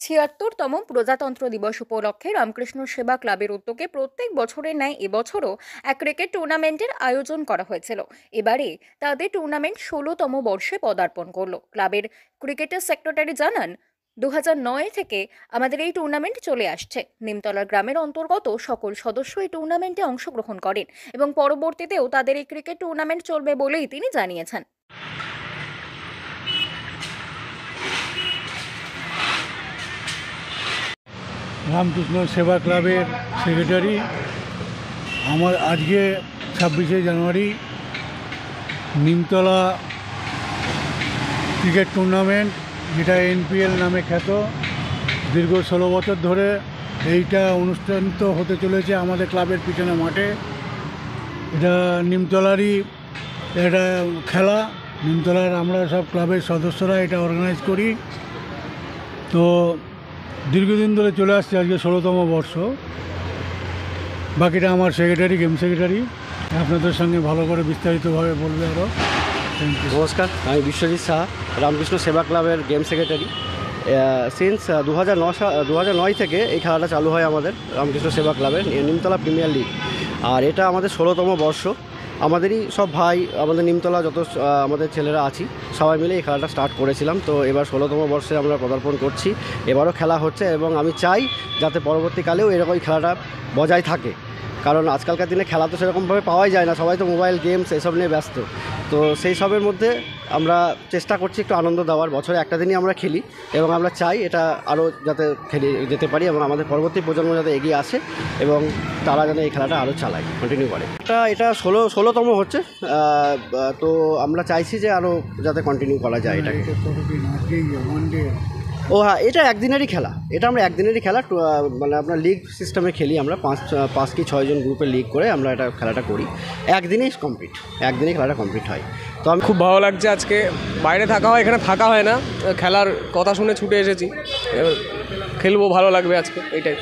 ৭৬তম প্রজাতন্ত্র দিবস উপলক্ষে রামকৃষ্ণ সেবা ক্লাবের উদ্যোগে প্রত্যেক বছরের ন্যায় এবছরও এক ক্রিকেট টুর্নামেন্টের আয়োজন করা হয়েছিল। এবারে তাদের টুর্নামেন্ট ১৬তম বর্ষে পদার্পণ করলো। ক্লাবের ক্রিকেটের সেক্রেটারি জানান, ২০০৯ থেকে আমাদের এই টুর্নামেন্ট চলে আসছে। নিমতলা গ্রামের অন্তর্গত সকল সদস্য এই টুর্নামেন্টে অংশগ্রহণ করেন এবং পরবর্তীতেও তাদের এই ক্রিকেট টুর্নামেন্ট চলবে বলেই তিনি জানিয়েছেন। রামকৃষ্ণ সেবা ক্লাবের সেক্রেটারি। আমার আজকে ২৬শে জানুয়ারি নিমতলা ক্রিকেট টুর্নামেন্ট, যেটা এনপিএল নামে খ্যাত, দীর্ঘ ১৬ বছর ধরে এইটা অনুষ্ঠানিত হতে চলেছে আমাদের ক্লাবের পিছনে মাঠে। এটা নিমতলারই একটা খেলা। নিমতলার আমরা সব ক্লাবের সদস্যরা এটা অর্গানাইজ করি। তো দীর্ঘদিন ধরে চলে আসছে, আজকে ১৬তম বর্ষ। বাকিটা আমার সেক্রেটারি, গেম সেক্রেটারি, আপনাদের সঙ্গে ভালো করে বিস্তারিতভাবে বলবে আরও। নমস্কার, আমি বিশ্বজিৎ সাহা, রামকৃষ্ণ সেবা ক্লাবের গেম সেক্রেটারি। সিন্স ২০০৯ থেকে এই খেলাটা চালু হয় আমাদের রামকৃষ্ণ সেবা ক্লাবের নিমতলা প্রিমিয়ার লিগ। আর এটা আমাদের ১৬তম বর্ষ। আমাদেরই সব ভাই, আমাদের নিমতলা যত আমাদের ছেলেরা আছি, সবাই মিলে এই খেলাটা স্টার্ট করেছিলাম। তো এবার ১৬তম বর্ষে আমরা পদার্পণ করছি। এবারও খেলা হচ্ছে এবং আমি চাই যাতে পরবর্তীকালেও এরকম খেলাটা বজায় থাকে, কারণ আজকালকার দিনে খেলা তো সেরকমভাবে পাওয়াই যায় না, সবাই তো মোবাইল গেমস এসব নিয়ে ব্যস্ত। তো সেই সবের মধ্যে আমরা চেষ্টা করছি একটু আনন্দ দেওয়ার। বছরে একটা দিনই আমরা খেলি এবং আমরা চাই এটা আরও যাতে খেলে যেতে পারি এবং আমাদের পরবর্তী প্রজন্ম যাতে এগিয়ে আসে এবং তারা যেন এই খেলাটা আরও চালায়, কন্টিনিউ করে। এটা ১৬তম হচ্ছে। তো আমরা চাইছি যে আরও যাতে কন্টিনিউ করা যায় এটাকে। ও হ্যাঁ, এটা একদিনেরই খেলা। এটা আমরা একদিনেরই খেলা, মানে আপনার লিগ সিস্টেমে খেলি আমরা। ৫ কি ৬ জন গ্রুপে লিগ করে আমরা এটা খেলাটা করি। একদিনেই কমপ্লিট, একদিনেই খেলাটা কমপ্লিট হয়। তো আমি খুব ভালো লাগছে। আজকে বাইরে থাকা হয়, এখানে থাকা হয় না, খেলার কথা শুনে ছুটে এসেছি। খেলবো, ভালো লাগবে আজকে, এইটাই।